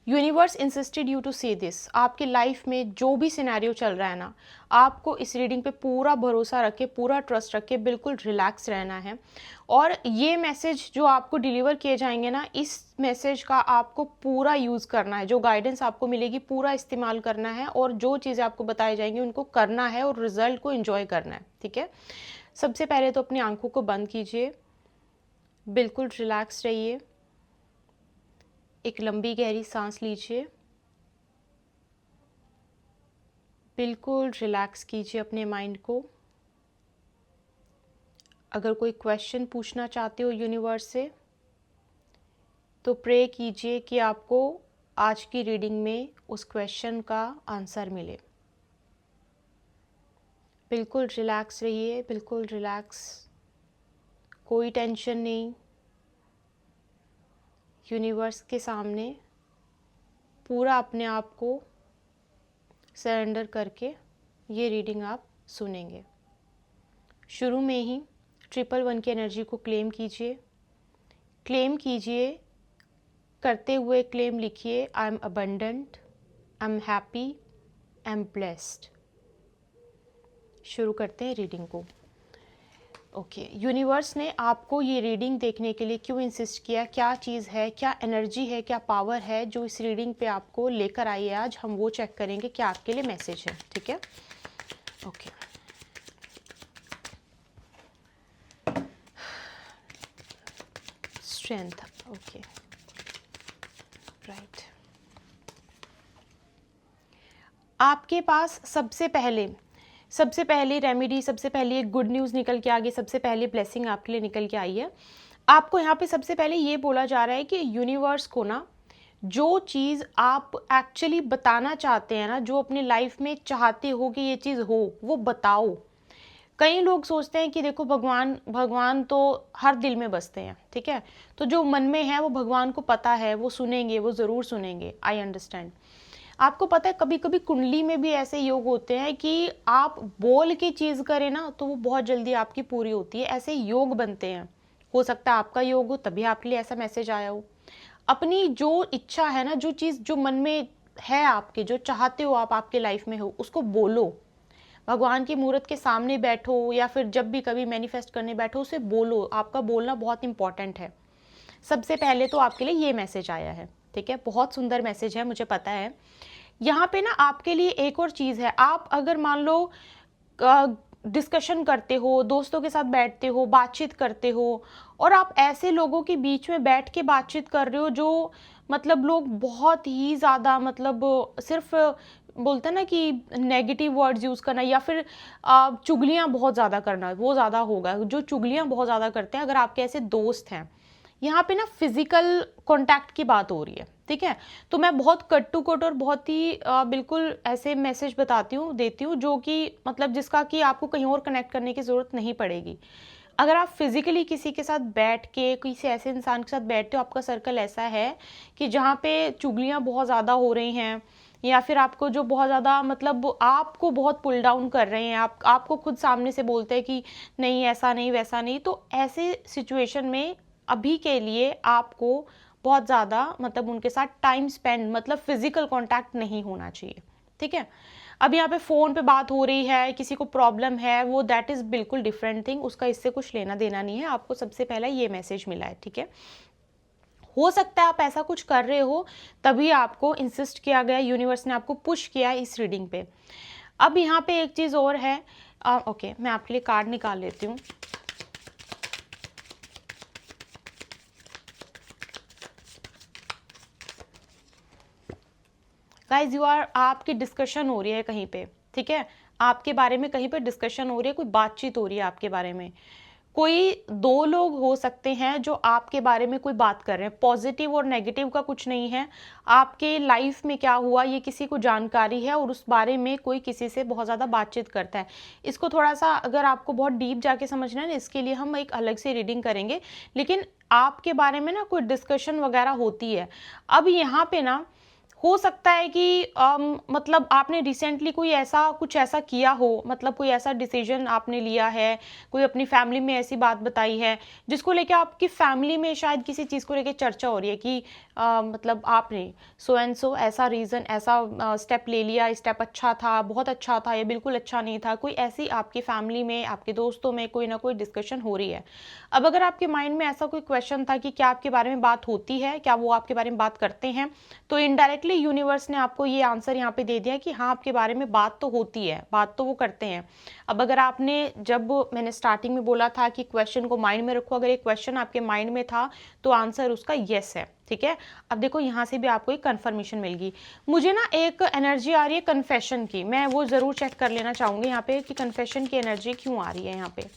Universe insisted you to see this. आपकी life में जो भी सिनेरियो चल रहा है ना, आपको इस रीडिंग पे पूरा भरोसा रख के, पूरा ट्रस्ट रख के बिल्कुल रिलैक्स रहना है। और ये मैसेज जो आपको डिलीवर किए जाएंगे ना, इस मैसेज का आपको पूरा यूज़ करना है। जो गाइडेंस आपको मिलेगी पूरा इस्तेमाल करना है, और जो चीज़ें आपको बताई जाएंगी उनको करना है और रिजल्ट को एंजॉय करना है। ठीक है, सबसे पहले तो अपनी आंखों को बंद कीजिए, बिल्कुल रिलैक्स रहिए, एक लंबी गहरी सांस लीजिए, बिल्कुल रिलैक्स कीजिए अपने माइंड को। अगर कोई क्वेश्चन पूछना चाहते हो यूनिवर्स से, तो प्रे कीजिए कि आपको आज की रीडिंग में उस क्वेश्चन का आंसर मिले। बिल्कुल रिलैक्स रहिए, बिल्कुल रिलैक्स, कोई टेंशन नहीं। यूनिवर्स के सामने पूरा अपने आप को सरेंडर करके ये रीडिंग आप सुनेंगे। शुरू में ही 111 की एनर्जी को क्लेम कीजिए। क्लेम कीजिए, करते हुए क्लेम लिखिए, I am abundant, I am happy, I am blessed. शुरू करते हैं रीडिंग को। ओके, यूनिवर्स ने आपको ये रीडिंग देखने के लिए क्यों इंसिस्ट किया? क्या चीज़ है, क्या एनर्जी है, क्या पावर है जो इस रीडिंग पे आपको लेकर आई है? आज हम वो चेक करेंगे क्या आपके लिए मैसेज है। ठीक है, ओके। Strength, okay, right. आपके पास सबसे पहले रेमेडी, सबसे पहले एक गुड न्यूज़ निकल के आ गई, सबसे पहले ब्लेसिंग आपके लिए निकल के आई है। आपको यहाँ पे सबसे पहले ये बोला जा रहा है कि यूनिवर्स को ना, जो चीज़ आप एक्चुअली बताना चाहते हैं ना, जो अपनी लाइफ में चाहते हो कि ये चीज़ हो, वो बताओ। कई लोग सोचते हैं कि देखो भगवान तो हर दिल में बसते हैं, ठीक है, तो जो मन में है वो भगवान को पता है, वो सुनेंगे, वो ज़रूर सुनेंगे। I understand. आपको पता है कभी कभी कुंडली में भी ऐसे योग होते हैं कि आप बोल के चीज़ करें ना तो वो बहुत जल्दी आपकी पूरी होती है। ऐसे योग बनते हैं। हो सकता है आपका योग हो, तभी आपके लिए ऐसा मैसेज आया हो। अपनी जो इच्छा है ना, जो चीज़ जो मन में है आपके, जो चाहते हो आप आपके लाइफ में हो, उसको बोलो। भगवान की मूर्त के सामने बैठो या फिर जब भी कभी मैनिफेस्ट करने बैठो, उसे बोलो। आपका बोलना बहुत इंपॉर्टेंट है। सबसे पहले तो आपके लिए ये मैसेज आया है, ठीक है, बहुत सुंदर मैसेज है, मुझे पता है। यहाँ पे ना आपके लिए एक और चीज़ है। आप अगर मान लो डिस्कशन करते हो, दोस्तों के साथ बैठते हो, बातचीत करते हो, और आप ऐसे लोगों के बीच में बैठ के बातचीत कर रहे हो जो मतलब लोग बहुत ही ज़्यादा मतलब सिर्फ बोलते हैं ना कि नेगेटिव वर्ड्स यूज़ करना या फिर चुगलियाँ बहुत ज़्यादा करना, वो ज़्यादा होगा। जो चुगलियाँ बहुत ज़्यादा करते हैं, अगर आपके ऐसे दोस्त हैं, यहाँ पे ना फिजिकल कांटेक्ट की बात हो रही है, ठीक है। तो मैं बहुत कट टू कट और बहुत ही बिल्कुल ऐसे मैसेज बताती हूँ, देती हूँ, जो कि मतलब जिसका कि आपको कहीं और कनेक्ट करने की ज़रूरत नहीं पड़ेगी। अगर आप फिजिकली किसी के साथ बैठ के, किसी ऐसे इंसान के साथ बैठते हो, आपका सर्कल ऐसा है कि जहाँ पे चुगलियाँ बहुत ज़्यादा हो रही हैं, या फिर आपको जो बहुत ज़्यादा मतलब आपको बहुत पुल डाउन कर रहे हैं, आपको खुद सामने से बोलते हैं कि नहीं ऐसा नहीं वैसा नहीं, तो ऐसे सिचुएशन में अभी के लिए आपको बहुत ज़्यादा मतलब उनके साथ टाइम स्पेंड, मतलब फिजिकल कांटेक्ट नहीं होना चाहिए, ठीक है। अब यहाँ पे फ़ोन पे बात हो रही है, किसी को प्रॉब्लम है, वो दैट इज़ बिल्कुल डिफरेंट थिंग, उसका इससे कुछ लेना देना नहीं है। आपको सबसे पहला ये मैसेज मिला है, ठीक है। हो सकता है आप ऐसा कुछ कर रहे हो, तभी आपको इंसिस्ट किया गया, यूनिवर्स ने आपको पुश किया इस रीडिंग पे। अब यहाँ पे एक चीज़ और है, ओके, मैं आपके लिए कार्ड निकाल लेती हूँ। गाइज यू आर, आपकी डिस्कशन हो रही है कहीं पे, ठीक है, आपके बारे में कहीं पे डिस्कशन हो रही है, कोई बातचीत हो रही है आपके बारे में। कोई दो लोग हो सकते हैं जो आपके बारे में कोई बात कर रहे हैं। पॉजिटिव और नेगेटिव का कुछ नहीं है। आपके लाइफ में क्या हुआ ये किसी को जानकारी है, और उस बारे में कोई किसी से बहुत ज़्यादा बातचीत करता है। इसको थोड़ा सा अगर आपको बहुत डीप जाके समझना है ना, इसके लिए हम एक अलग से रीडिंग करेंगे, लेकिन आपके बारे में ना कोई डिस्कशन वगैरह होती है। अब यहाँ पे ना हो सकता है कि मतलब आपने रिसेंटली कोई ऐसा कुछ ऐसा किया हो, मतलब कोई ऐसा डिसीजन आपने लिया है, कोई अपनी फैमिली में ऐसी बात बताई है जिसको लेके आपकी फैमिली में शायद किसी चीज़ को लेके चर्चा हो रही है कि मतलब आपने सो एंड सो ऐसा रीज़न, ऐसा स्टेप ले लिया, स्टेप अच्छा था, बहुत अच्छा था या बिल्कुल अच्छा नहीं था। कोई ऐसी आपकी फैमिली में, आपके दोस्तों में कोई ना कोई डिस्कशन हो रही है। अब अगर आपके माइंड में ऐसा कोई क्वेश्चन था कि क्या आपके बारे में बात होती है, क्या वो आपके बारे में बात करते हैं, तो इनडायरेक्टली यूनिवर्स ने आपको ये आंसर यहाँ पे दे दिया कि हाँ, आपके बारे में बात तो होती है, बात तो वो करते हैं। अब अगर आपने, जब मैंने स्टार्टिंग में बोला था कि क्वेश्चन को माइंड में रखो, अगर एक क्वेश्चन आपके माइंड में था तो आंसर उसका यस है। ठीक है, अब देखो यहाँ से भी आपको एक कंफर्मेशन मिल गई। मुझे ना एक एनर्जी आ रही है कन्फेशन की, मैं वो जरूर चेक कर लेना चाहूंगी यहाँ पे कि कन्फेशन की एनर्जी क्यों आ रही है यहाँ पे।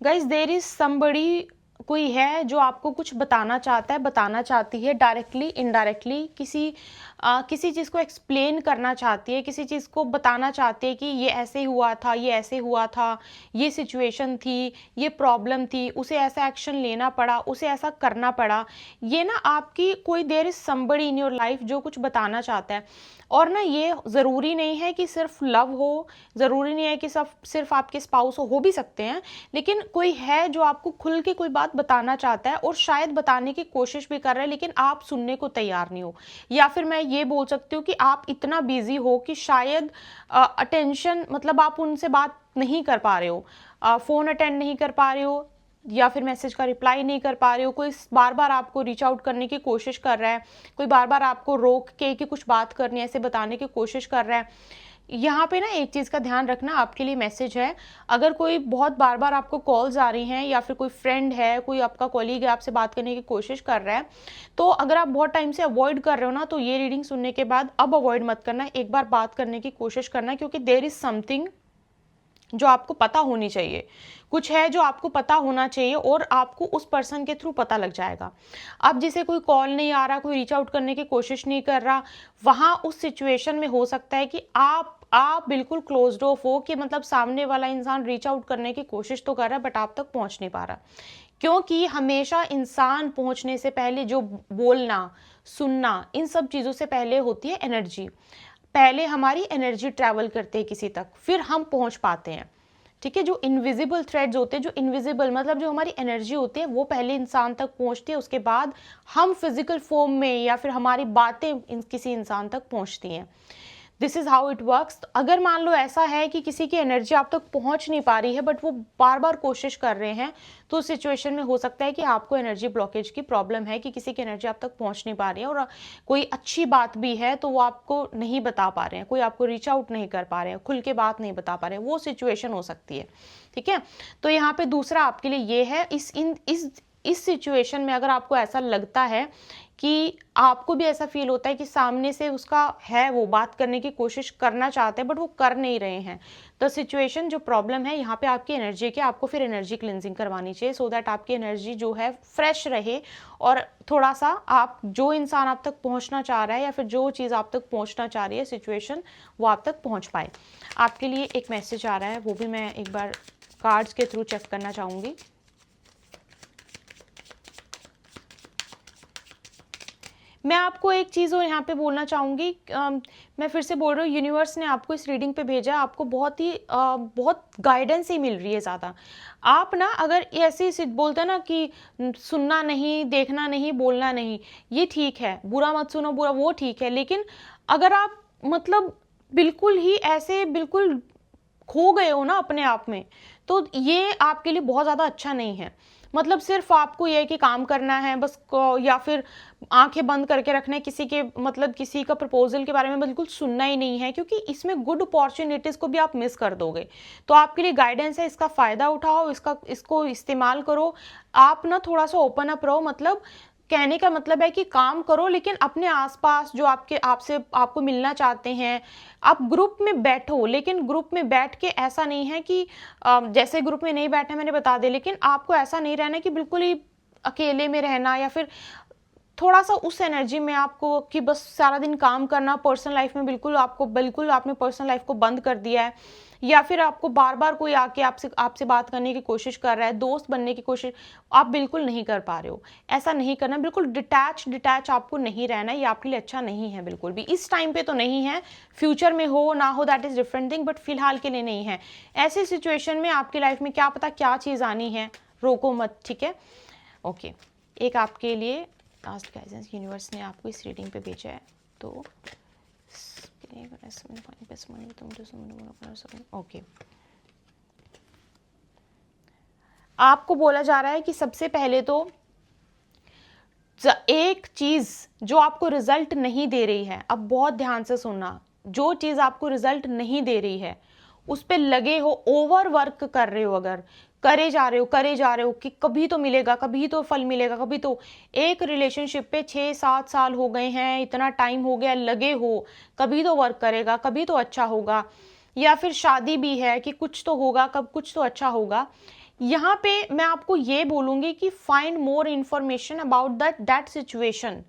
गाइज देर इज समबडी, कोई है जो आपको कुछ बताना चाहता है, बताना चाहती है, डायरेक्टली इनडायरेक्टली किसी चीज़ को एक्सप्लेन करना चाहती है, किसी चीज़ को बताना चाहती है कि ये ऐसे हुआ था, ये ऐसे हुआ था, ये सिचुएशन थी, ये प्रॉब्लम थी, उसे ऐसा एक्शन लेना पड़ा, उसे ऐसा करना पड़ा। ये ना आपकी कोई, there is somebody in your life जो कुछ बताना चाहता है। और ना ये ज़रूरी नहीं है कि सिर्फ लव हो, ज़रूरी नहीं है कि सिर्फ आपके स्पाउस हो भी सकते हैं, लेकिन कोई है जो आपको खुल के कोई बात बताना चाहता है और शायद बताने की कोशिश भी कर रहा है, लेकिन आप सुनने को तैयार नहीं हो। या फिर मैं ये बोल सकती हूँ कि आप इतना बिजी हो कि शायद अटेंशन, मतलब आप उनसे बात नहीं कर पा रहे हो, फ़ोन अटेंड नहीं कर पा रहे हो, या फिर मैसेज का रिप्लाई नहीं कर पा रहे हो, कोई बार बार आपको रीच आउट करने की कोशिश कर रहा है, कोई बार बार आपको रोक के कि कुछ बात करनी है ऐसे बताने की कोशिश कर रहा है। यहाँ पे ना एक चीज़ का ध्यान रखना, आपके लिए मैसेज है। अगर कोई बहुत बार बार आपको कॉल्स आ रही हैं या फिर कोई फ्रेंड है, कोई आपका कॉलीग है, आपसे बात करने की कोशिश कर रहा है, तो अगर आप बहुत टाइम से अवॉइड कर रहे हो ना, तो ये रीडिंग सुनने के बाद अब अवॉइड मत करना, एक बार बात करने की कोशिश करना, क्योंकि देयर इज समथिंग जो आपको पता होनी चाहिए, कुछ है जो आपको पता होना चाहिए और आपको उस पर्सन के थ्रू पता लग जाएगा। अब जिसे कोई कॉल नहीं आ रहा, कोई रीच आउट करने की कोशिश नहीं कर रहा, वहाँ उस सिचुएशन में हो सकता है कि आप बिल्कुल क्लोज्ड ऑफ हो, कि मतलब सामने वाला इंसान रीच आउट करने की कोशिश तो कर रहा है बट आप तक पहुँच नहीं पा रहा। क्योंकि हमेशा इंसान पहुँचने से पहले जो बोलना, सुनना, इन सब चीज़ों से पहले होती है एनर्जी। पहले हमारी एनर्जी ट्रैवल करती है किसी तक, फिर हम पहुंच पाते हैं। ठीक है, जो इनविजिबल थ्रेड्स होते हैं, जो इनविजिबल मतलब जो हमारी एनर्जी होती है, वो पहले इंसान तक पहुंचती है, उसके बाद हम फिजिकल फॉर्म में या फिर हमारी बातें किसी इंसान तक पहुंचती हैं। This is how it works. अगर मान लो ऐसा है कि किसी की एनर्जी आप तक पहुंच नहीं पा रही है बट वो बार बार कोशिश कर रहे हैं, तो उस सिचुएशन में हो सकता है कि आपको एनर्जी ब्लॉकेज की प्रॉब्लम है, कि किसी की एनर्जी आप तक पहुंच नहीं पा रही है, और कोई अच्छी बात भी है तो वो आपको नहीं बता पा रहे हैं, कोई आपको रीच आउट नहीं कर पा रहे हैं, खुल के बात नहीं बता पा रहे हैं, वो सिचुएशन हो सकती है। ठीक है, तो यहाँ पे दूसरा आपके लिए ये है, इस सिचुएशन में अगर आपको ऐसा लगता है कि आपको भी ऐसा फील होता है कि सामने से उसका है, वो बात करने की कोशिश करना चाहते हैं बट वो कर नहीं रहे हैं, तो सिचुएशन जो प्रॉब्लम है यहाँ पे आपकी एनर्जी की, आपको फिर एनर्जी क्लिनजिंग करवानी चाहिए, सो दैट आपकी एनर्जी जो है फ्रेश रहे, और थोड़ा सा आप, जो इंसान आप तक पहुँचना चाह रहा है या फिर जो चीज़ आप तक पहुँचना चाह रही है सिचुएशन, वो आप तक पहुँच पाए। आपके लिए एक मैसेज आ रहा है, वो भी मैं एक बार कार्ड्स के थ्रू चेक करना चाहूँगी। मैं आपको एक चीज़ और यहाँ पे बोलना चाहूँगी, मैं फिर से बोल रही हूँ, यूनिवर्स ने आपको इस रीडिंग पे भेजा, आपको बहुत गाइडेंस ही मिल रही है ज़्यादा। आप ना अगर ऐसे बोलते हैं ना कि सुनना नहीं, देखना नहीं, बोलना नहीं, ये ठीक है, बुरा मत सुनो, बुरा वो ठीक है, लेकिन अगर आप मतलब बिल्कुल ही ऐसे बिल्कुल खो गए हो ना अपने आप में, तो ये आपके लिए बहुत ज़्यादा अच्छा नहीं है। मतलब सिर्फ आपको ये है कि काम करना है बस या फिर आंखें बंद करके रखना है, किसी के मतलब किसी का प्रपोजल के बारे में बिल्कुल सुनना ही नहीं है, क्योंकि इसमें गुड अपॉर्चुनिटीज़ को भी आप मिस कर दोगे। तो आपके लिए गाइडेंस है, इसका फ़ायदा उठाओ, इसको इस्तेमाल करो। आप ना थोड़ा सा ओपन अप रहो, मतलब कहने का मतलब है कि काम करो, लेकिन अपने आसपास जो आपको मिलना चाहते हैं, आप ग्रुप में बैठो, लेकिन ग्रुप में बैठ के ऐसा नहीं है कि जैसे ग्रुप में नहीं बैठना मैंने बता दिया, लेकिन आपको ऐसा नहीं रहना कि बिल्कुल ही अकेले में रहना, या फिर थोड़ा सा उस एनर्जी में आपको कि बस सारा दिन काम करना, पर्सनल लाइफ में बिल्कुल आपने पर्सनल लाइफ को बंद कर दिया है, या फिर आपको बार बार कोई आके आपसे आपसे बात करने की कोशिश कर रहा है, दोस्त बनने की कोशिश आप बिल्कुल नहीं कर पा रहे हो। ऐसा नहीं करना, बिल्कुल डिटैच आपको नहीं रहना, ये आपके लिए अच्छा नहीं है बिल्कुल भी। इस टाइम पे तो नहीं है, फ्यूचर में हो ना हो that is different thing, but फिलहाल के लिए नहीं है। ऐसी सिचुएशन में आपकी लाइफ में क्या पता क्या चीज़ आनी है, रोको मत, ठीक है। ओके, एक आपके लिए लास्ट गाइडेंस यूनिवर्स ने आपको इस रीडिंग पे भेजा है, तो ओके, आपको बोला जा रहा है कि सबसे पहले तो एक चीज जो आपको रिजल्ट नहीं दे रही है, अब बहुत ध्यान से सुनना, जो चीज आपको रिजल्ट नहीं दे रही है उस पे लगे हो, ओवर वर्क कर रहे हो, अगर करे जा रहे हो कि कभी तो मिलेगा, कभी तो फल मिलेगा, कभी तो, एक रिलेशनशिप पे 6-7 साल हो गए हैं, इतना टाइम हो गया, लगे हो कभी तो वर्क करेगा, कभी तो अच्छा होगा, या फिर शादी भी है कि कुछ तो होगा, कब कुछ तो अच्छा होगा। यहाँ पे मैं आपको ये बोलूँगी कि find more information about that situation,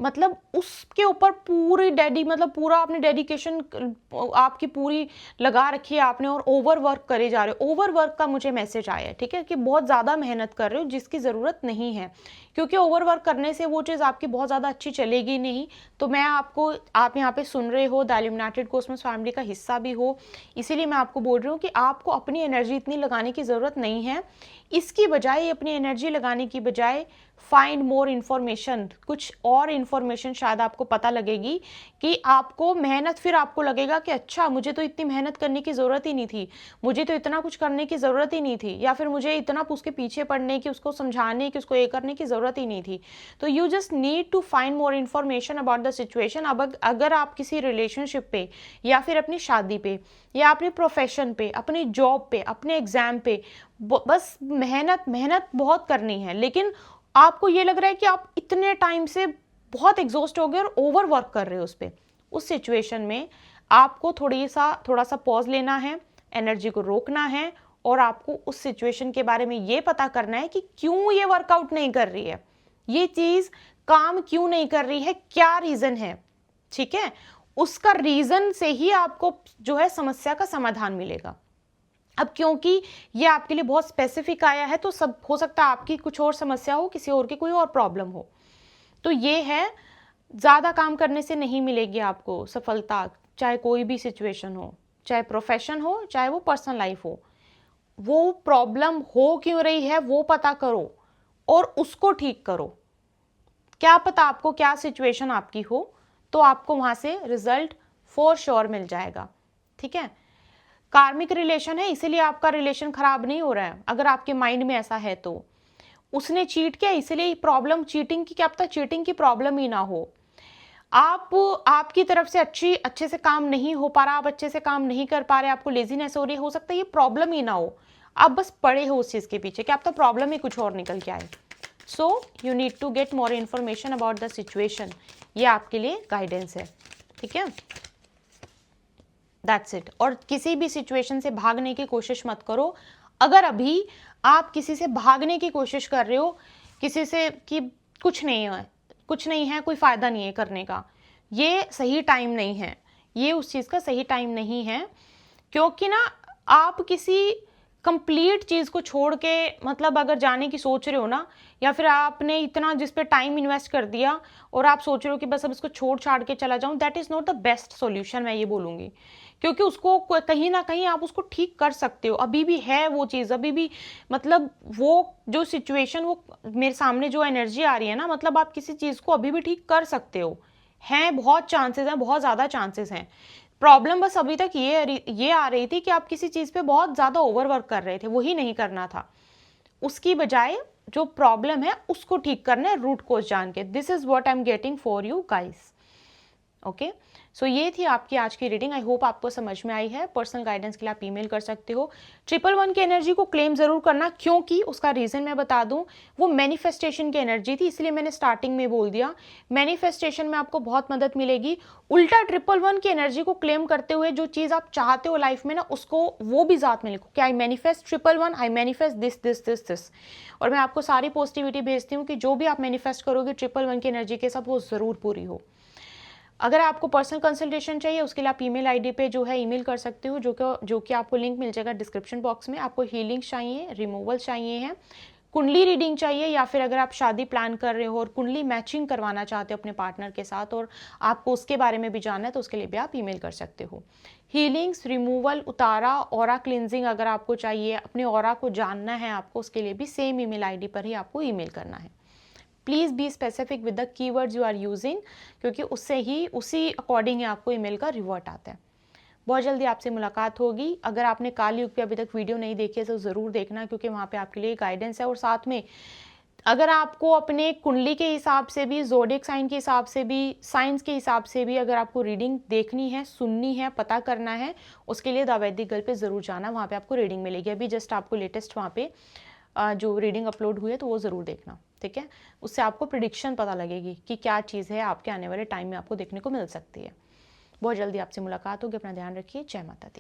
मतलब उसके ऊपर पूरी मतलब पूरा आपने डेडिकेशन आपकी पूरी लगा रखी है आपने, और ओवर वर्क करे जा रहे हो। ओवर वर्क का मुझे मैसेज आया है, ठीक है, कि बहुत ज़्यादा मेहनत कर रहे हो जिसकी ज़रूरत नहीं है, क्योंकि ओवर वर्क करने से वो चीज़ आपकी बहुत ज़्यादा अच्छी चलेगी नहीं। तो मैं आपको, आप यहाँ पे सुन रहे हो, द इल्यूमिनेटेड कॉस्मोस फैमिली का हिस्सा भी हो, इसीलिए मैं आपको बोल रही हूँ कि आपको अपनी एनर्जी इतनी लगाने की ज़रूरत नहीं है। इसकी बजाय, अपनी एनर्जी लगाने की बजाय, फाइंड मोर इन्फॉर्मेशन, कुछ और इन्फॉर्मेशन शायद आपको पता लगेगी कि आपको मेहनत, फिर आपको लगेगा कि अच्छा मुझे तो इतनी मेहनत करने की ज़रूरत ही नहीं थी, मुझे तो इतना कुछ करने की ज़रूरत ही नहीं थी, या फिर मुझे इतना उसके पीछे पड़ने की, उसको समझाने की, उसको ये करने की ज़रूरत ही नहीं थी। तो you just need to find more information about the situation. अब अगर आप किसी रिलेशनशिप पे, या फिर अपनी शादी पे, या अपने प्रोफेशन पे, अपनी जॉब पे, अपने एग्जाम पे बस मेहनत बहुत करनी है, लेकिन आपको ये लग रहा है कि आप इतने टाइम से बहुत एग्जॉस्ट हो गए और ओवर वर्क कर रहे हो उस पर, उस सिचुएशन में आपको थोड़ा सा पॉज लेना है, एनर्जी को रोकना है, और आपको उस सिचुएशन के बारे में ये पता करना है कि क्यों ये वर्कआउट नहीं कर रही है, ये चीज काम क्यों नहीं कर रही है, क्या रीजन है, ठीक है। उसका रीजन से ही आपको जो है समस्या का समाधान मिलेगा। अब क्योंकि ये आपके लिए बहुत स्पेसिफिक आया है, तो सब हो सकता है आपकी कुछ और समस्या हो, किसी और की कोई और प्रॉब्लम हो। तो ये है, ज़्यादा काम करने से नहीं मिलेगी आपको सफलता, चाहे कोई भी सिचुएशन हो, चाहे प्रोफेशन हो, चाहे वो पर्सनल लाइफ हो। वो प्रॉब्लम हो क्यों रही है वो पता करो और उसको ठीक करो। क्या पता आपको क्या सिचुएशन आपकी हो, तो आपको वहां से रिजल्ट फॉर श्योर मिल जाएगा, ठीक है। कार्मिक रिलेशन है, इसीलिए आपका रिलेशन खराब नहीं हो रहा है, अगर आपके माइंड में ऐसा है तो। उसने चीट किया इसलिए प्रॉब्लम, चीटिंग की, क्या पता चीटिंग की प्रॉब्लम ही ना हो। आपकी तरफ से अच्छे से काम नहीं हो पा रहा, आप अच्छे से काम नहीं कर पा रहे, आपको लेजीनेस हो रही है, हो सकता है ये प्रॉब्लम ही ना हो, आप बस पड़े हो उस चीज के पीछे, क्या पता प्रॉब्लम ही कुछ और निकल के आए। So you need to get more information about the situation, ये आपके लिए गाइडेंस है, ठीक है। That's it. और किसी भी सिचुएशन से भागने की कोशिश मत करो। अगर अभी आप किसी से भागने की कोशिश कर रहे हो, किसी से कि कुछ नहीं है, कोई फायदा नहीं है करने का, ये सही टाइम नहीं है, ये उस चीज का सही टाइम नहीं है। क्योंकि ना आप किसी कंप्लीट चीज को छोड़ के, मतलब अगर जाने की सोच रहे हो ना, या फिर आपने इतना जिस पे टाइम इन्वेस्ट कर दिया और आप सोच रहे हो कि बस अब इसको छोड़ छाड़ के चला जाऊं, that is not the best solution, मैं ये बोलूंगी। क्योंकि उसको कहीं ना कहीं आप उसको ठीक कर सकते हो, अभी भी है वो चीज़, अभी भी, मतलब वो जो सिचुएशन, वो मेरे सामने जो एनर्जी आ रही है ना, मतलब आप किसी चीज़ को अभी भी ठीक कर सकते हो, हैं बहुत चांसेस हैं, बहुत ज़्यादा चांसेस हैं। प्रॉब्लम बस अभी तक ये आ रही थी कि आप किसी चीज़ पे बहुत ज़्यादा ओवरवर्क कर रहे थे, वही नहीं करना था। उसकी बजाय जो प्रॉब्लम है उसको ठीक करना है, रूट कोज जान के। This is what I am getting for you guys, okay. So ये थी आपकी आज की रीडिंग। आई होप आपको समझ में आई है। पर्सनल गाइडेंस के लिए आप ईमेल कर सकते हो। 111 की एनर्जी को क्लेम जरूर करना, क्योंकि उसका रीजन मैं बता दूं, वो मैनिफेस्टेशन की एनर्जी थी, इसलिए मैंने स्टार्टिंग में बोल दिया। मैनिफेस्टेशन में आपको बहुत मदद मिलेगी। उल्टा 111 की एनर्जी को क्लेम करते हुए जो चीज आप चाहते हो लाइफ में ना, उसको वो भी साथ में लिखो कि I manifest 111, I manifest this this this this. और मैं आपको सारी पॉजिटिविटी भेजती हूँ कि जो भी आप मैनिफेस्ट करोगे 111 की एनर्जी के साथ, वो जरूर पूरी हो। अगर आपको पर्सनल कंसल्टेशन चाहिए उसके लिए आप ईमेल आईडी पे जो है ईमेल कर सकते हो, जो कि आपको लिंक मिल जाएगा डिस्क्रिप्शन बॉक्स में। आपको हीलिंग चाहिए, रिमूवल चाहिए है, कुंडली रीडिंग चाहिए, या फिर अगर आप शादी प्लान कर रहे हो और कुंडली मैचिंग करवाना चाहते हो अपने पार्टनर के साथ और आपको उसके बारे में भी जानना है, तो उसके लिए भी आप ईमेल कर सकते हो। हीलिंग्स, रिमूवल, उतारा, ऑरा क्लिनजिंग अगर आपको चाहिए, अपने ऑरा को जानना है आपको, उसके लिए भी सेम ईमेल आईडी पर ही आपको ईमेल करना है। Please be specific with the keywords you are using, क्योंकि उससे ही उसी अकॉर्डिंग ही आपको ईमेल का रिवर्ट आता है। बहुत जल्दी आपसे मुलाकात होगी। अगर आपने काल युग पे अभी तक वीडियो नहीं देखी है तो ज़रूर देखना, क्योंकि वहाँ पे आपके लिए गाइडेंस है। और साथ में अगर आपको अपने कुंडली के हिसाब से भी, ज़ोडिएक साइन के हिसाब से भी, साइंस के हिसाब से भी अगर आपको रीडिंग देखनी है, सुननी है, पता करना है, उसके लिए द वैदिक गर्ल पे ज़रूर जाना, वहाँ पे आपको रीडिंग मिलेगी। अभी जस्ट आपको लेटेस्ट वहाँ पे जो रीडिंग अपलोड हुई है तो वो ज़रूर देखना, ठीक है। उससे आपको प्रिडिक्शन पता लगेगी कि क्या चीज़ है आपके आने वाले टाइम में आपको देखने को मिल सकती है। बहुत जल्दी आपसे मुलाकात होगी। अपना ध्यान रखिए। जय माता दी।